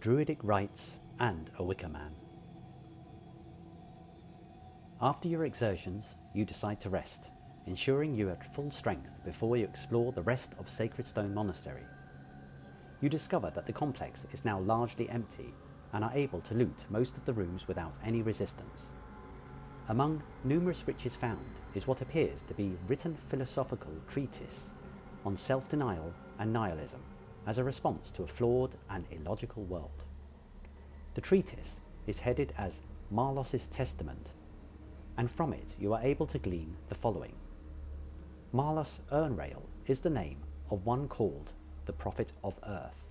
Druidic Rites and a Wicker Man. After your exertions, you decide to rest, ensuring you are at full strength before you explore the rest of Sacred Stone Monastery. You discover that the complex is now largely empty and are able to loot most of the rooms without any resistance. Among numerous riches found is what appears to be written philosophical treatise on self-denial and nihilism as a response to a flawed and illogical world. The treatise is headed as Marlos's Testament, and from it you are able to glean the following. Marlos Ernrail is the name of one called the Prophet of Earth.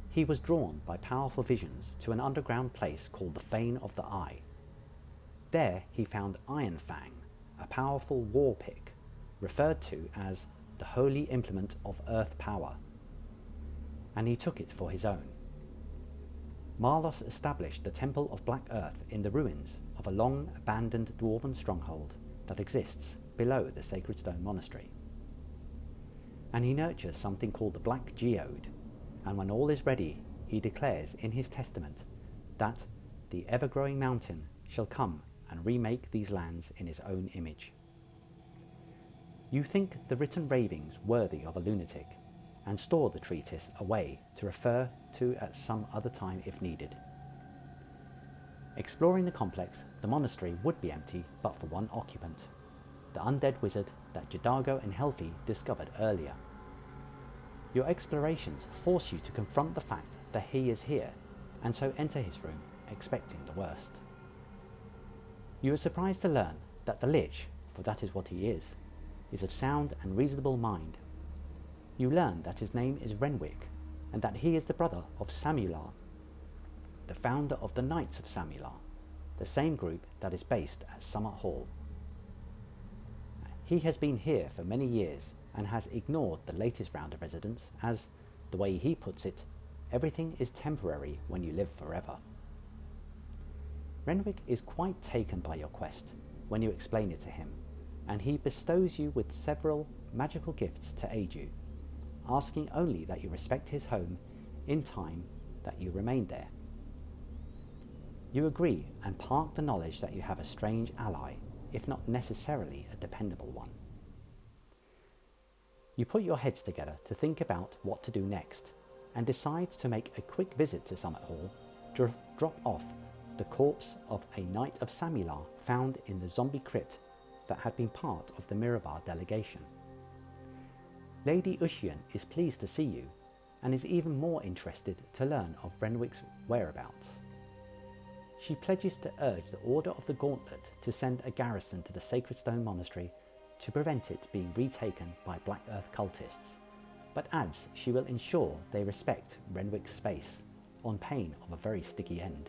He was drawn by powerful visions to an underground place called the Fane of the Eye. There he found Iron Fang, a powerful war pick, referred to as the holy implement of earth power, and he took it for his own. Marlos established the Temple of Black Earth in the ruins of a long abandoned dwarven stronghold that exists below the Sacred Stone Monastery. And he nurtures something called the Black Geode, and when all is ready, he declares in his testament that the ever-growing mountain shall come and remake these lands in his own image. You think the written ravings worthy of a lunatic, and store the treatise away to refer to at some other time if needed. Exploring the complex, the monastery would be empty but for one occupant, the undead wizard that Jadago and Helfi discovered earlier. Your explorations force you to confront the fact that he is here, and so enter his room, expecting the worst. You are surprised to learn that the lich, for that is what he is of sound and reasonable mind. You learn that his name is Renwick, and that he is the brother of Samular, the founder of the Knights of Samular, the same group that is based at Summer Hall. He has been here for many years and has ignored the latest round of residents as, the way he puts it, everything is temporary when you live forever. Renwick is quite taken by your quest when you explain it to him, and he bestows you with several magical gifts to aid you, asking only that you respect his home in time that you remain there. You agree and park the knowledge that you have a strange ally, if not necessarily a dependable one. You put your heads together to think about what to do next, and decide to make a quick visit to Summit Hall to drop off the corpse of a Knight of Samular found in the zombie crypt that had been part of the Mirabar delegation. Lady Ushian is pleased to see you, and is even more interested to learn of Renwick's whereabouts. She pledges to urge the Order of the Gauntlet to send a garrison to the Sacred Stone Monastery to prevent it being retaken by Black Earth cultists, but adds she will ensure they respect Renwick's space, on pain of a very sticky end.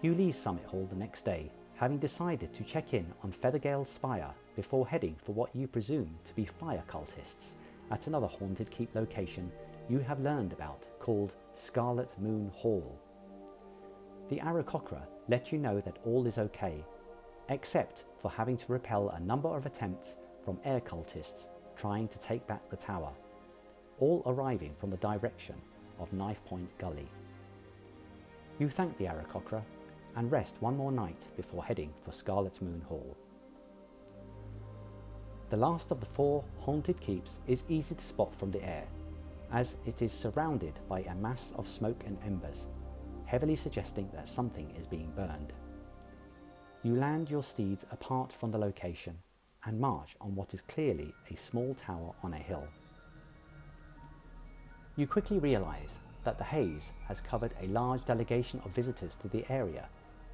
You leave Summit Hall the next day, having decided to check in on Feathergale's spire before heading for what you presume to be fire cultists at another haunted keep location you have learned about called Scarlet Moon Hall. The Aarakocra let you know that all is okay, except for having to repel a number of attempts from air cultists trying to take back the tower, all arriving from the direction of Knife Point Gully. You thank the Aarakocra and rest one more night before heading for Scarlet Moon Hall. The last of the 4 haunted keeps is easy to spot from the air, as it is surrounded by a mass of smoke and embers, heavily suggesting that something is being burned. You land your steeds apart from the location and march on what is clearly a small tower on a hill. You quickly realise that the haze has covered a large delegation of visitors to the area,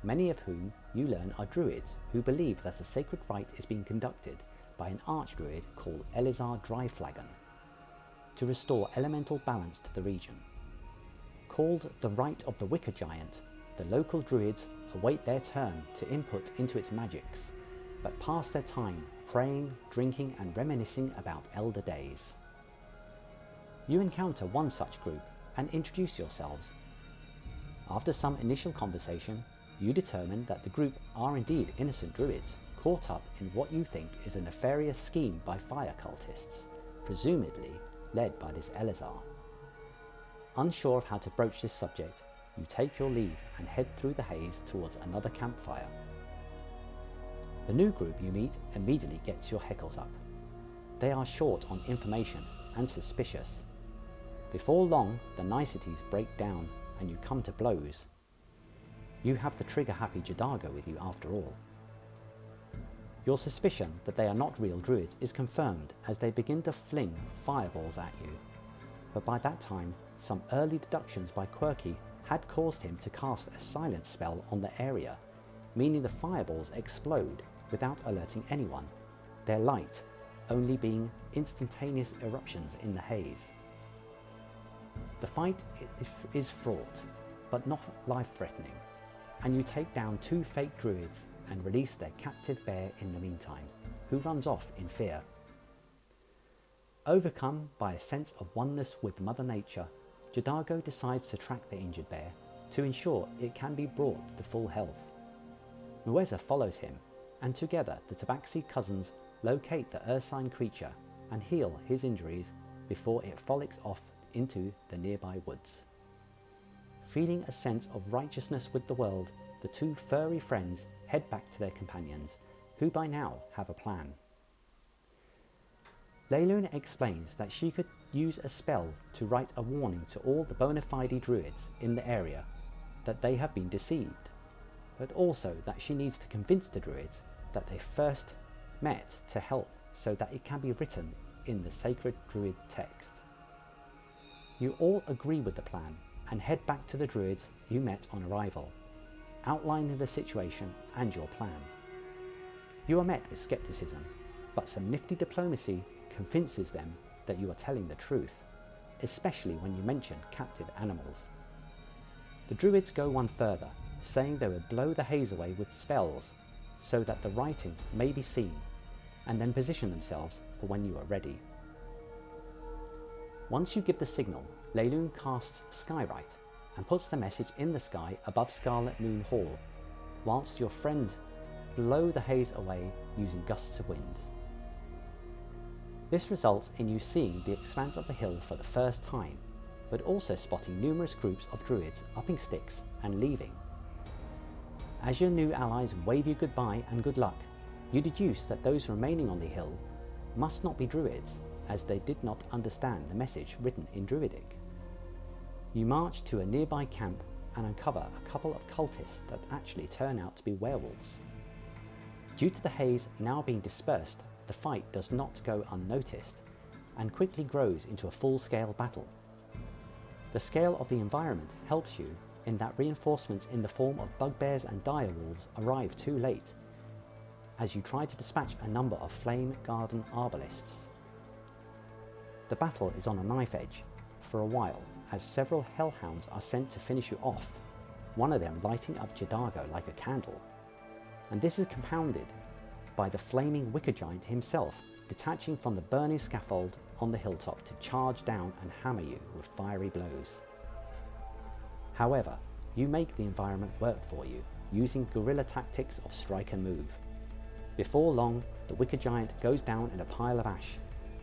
many of whom you learn are druids who believe that a sacred rite is being conducted by an archdruid called Elizar Dryflagon to restore elemental balance to the region. Called the Rite of the Wicker Giant, the local druids await their turn to input into its magics, but pass their time praying, drinking and reminiscing about elder days. You encounter one such group and introduce yourselves. After some initial conversation, you determine that the group are indeed innocent druids caught up in what you think is a nefarious scheme by fire cultists, presumably led by this Elizar. Unsure of how to broach this subject, you take your leave and head through the haze towards another campfire. The new group you meet immediately gets your hackles up. They are short on information and suspicious. Before long, the niceties break down and you come to blows. You have the trigger-happy Jadago with you after all. Your suspicion that they are not real druids is confirmed as they begin to fling fireballs at you. But by that time, some early deductions by Quirky had caused him to cast a silence spell on the area, meaning the fireballs explode without alerting anyone, their light only being instantaneous eruptions in the haze. The fight is fraught, but not life-threatening, and you take down 2 fake druids and release their captive bear in the meantime, who runs off in fear. Overcome by a sense of oneness with Mother Nature, Jadago decides to track the injured bear to ensure it can be brought to full health. Muezza follows him, and together the Tabaxi cousins locate the ursine creature and heal his injuries before it frolics off into the nearby woods. Feeling a sense of righteousness with the world, the 2 furry friends head back to their companions, who by now have a plan. Leilune explains that she could use a spell to write a warning to all the bona fide druids in the area that they have been deceived, but also that she needs to convince the druids that they first met to help so that it can be written in the sacred druid text. You all agree with the plan and head back to the druids you met on arrival, outlining the situation and your plan. You are met with skepticism, but some nifty diplomacy convinces them that you are telling the truth, especially when you mention captive animals. The druids go one further, saying they would blow the haze away with spells so that the writing may be seen, and then position themselves for when you are ready. Once you give the signal, Leilune casts Skywrite and puts the message in the sky above Scarlet Moon Hall, whilst your friend blow the haze away using gusts of wind. This results in you seeing the expanse of the hill for the first time, but also spotting numerous groups of druids upping sticks and leaving. As your new allies wave you goodbye and good luck, you deduce that those remaining on the hill must not be druids, as they did not understand the message written in Druidic. You march to a nearby camp and uncover a couple of cultists that actually turn out to be werewolves. Due to the haze now being dispersed, the fight does not go unnoticed and quickly grows into a full-scale battle. The scale of the environment helps you in that reinforcements in the form of bugbears and direwolves arrive too late, as you try to dispatch a number of flame garden arbalists. The battle is on a knife edge for a while, as several hellhounds are sent to finish you off, one of them lighting up Jadago like a candle. And this is compounded by the flaming wicker giant himself detaching from the burning scaffold on the hilltop to charge down and hammer you with fiery blows. However, you make the environment work for you, using guerrilla tactics of strike and move. Before long, the wicker giant goes down in a pile of ash,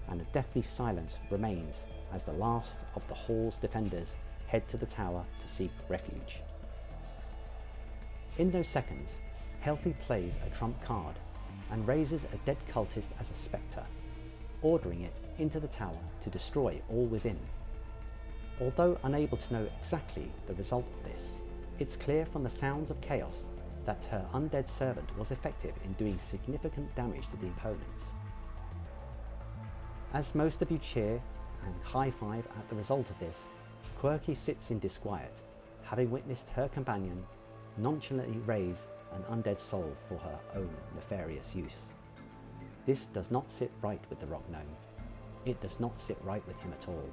and a deathly silence remains as the last of the hall's defenders head to the tower to seek refuge. In those seconds, Helfi plays a trump card and raises a dead cultist as a spectre, ordering it into the tower to destroy all within. Although unable to know exactly the result of this, it's clear from the sounds of chaos that her undead servant was effective in doing significant damage to the opponents. As most of you cheer and high-five at the result of this, Quirky sits in disquiet, having witnessed her companion nonchalantly raise an undead soul for her own nefarious use. This does not sit right with the rock gnome. It does not sit right with him at all.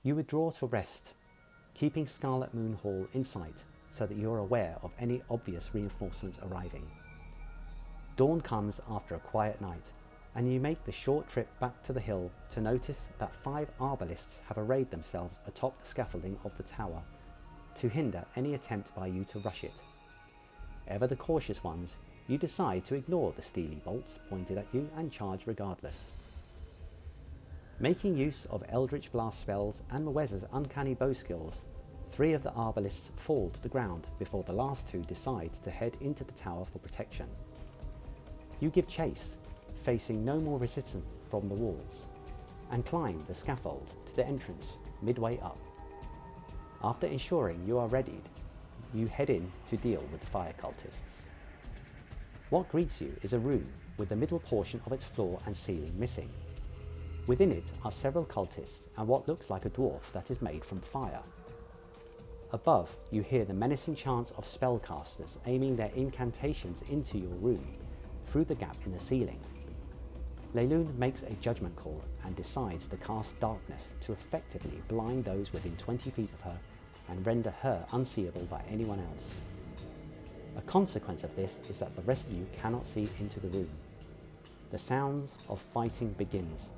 You withdraw to rest, keeping Scarlet Moon Hall in sight so that you are aware of any obvious reinforcements arriving. Dawn comes after a quiet night, and you make the short trip back to the hill to notice that 5 arbalists have arrayed themselves atop the scaffolding of the tower to hinder any attempt by you to rush it. Ever the cautious ones, you decide to ignore the steely bolts pointed at you and charge regardless. Making use of Eldritch Blast spells and Muezza's uncanny bow skills, 3 of the arbalists fall to the ground before the last 2 decide to head into the tower for protection. You give chase, facing no more resistance from the walls, and climb the scaffold to the entrance midway up. After ensuring you are readied, you head in to deal with the fire cultists. What greets you is a room with the middle portion of its floor and ceiling missing. Within it are several cultists and what looks like a dwarf that is made from fire. Above, you hear the menacing chants of spellcasters aiming their incantations into your room through the gap in the ceiling. Leilune makes a judgment call and decides to cast darkness to effectively blind those within 20 feet of her and render her unseeable by anyone else. A consequence of this is that the rest of you cannot see into the room. The sounds of fighting begins,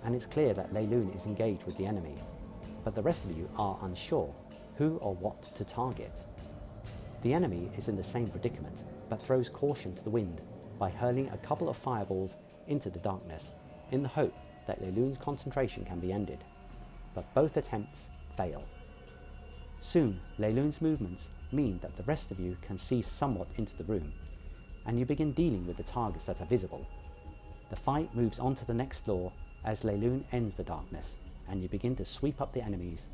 and it's clear that Leilune is engaged with the enemy, but the rest of you are unsure who or what to target. The enemy is in the same predicament, but throws caution to the wind by hurling a couple of fireballs into the darkness in the hope that Leilune's concentration can be ended, but both attempts fail. Soon, Leilune's movements mean that the rest of you can see somewhat into the room, and you begin dealing with the targets that are visible. The fight moves on to the next floor as Leilune ends the darkness, and you begin to sweep up the enemies,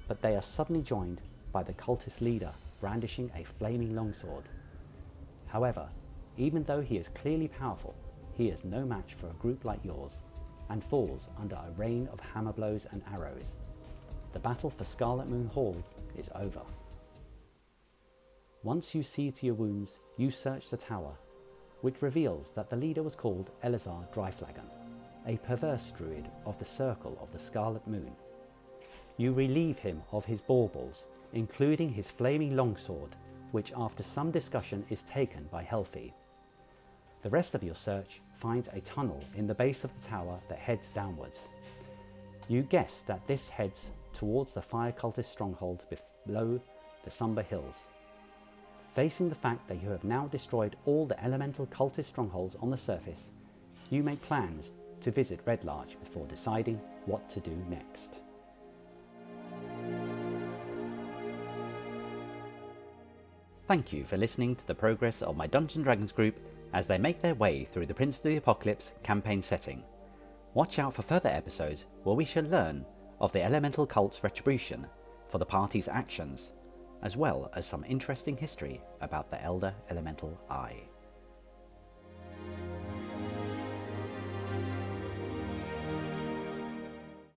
but they are suddenly joined by the cultist leader brandishing a flaming longsword. However, even though he is clearly powerful, he is no match for a group like yours, and falls under a rain of hammer blows and arrows. The battle for Scarlet Moon Hall is over. Once you see to your wounds, you search the tower, which reveals that the leader was called Elazar Dryflagon, a perverse druid of the Circle of the Scarlet Moon. You relieve him of his baubles, including his flaming longsword, which after some discussion is taken by Helfi. The rest of your search finds a tunnel in the base of the tower that heads downwards. You guess that this heads towards the fire cultist stronghold below the Sumber Hills. Facing the fact that you have now destroyed all the elemental cultist strongholds on the surface, you make plans to visit Red Larch before deciding what to do next. Thank you for listening to the progress of my Dungeons & Dragons group as they make their way through the Prince of the Apocalypse campaign setting. Watch out for further episodes where we shall learn of the elemental cult's retribution for the party's actions, as well as some interesting history about the Elder Elemental Eye.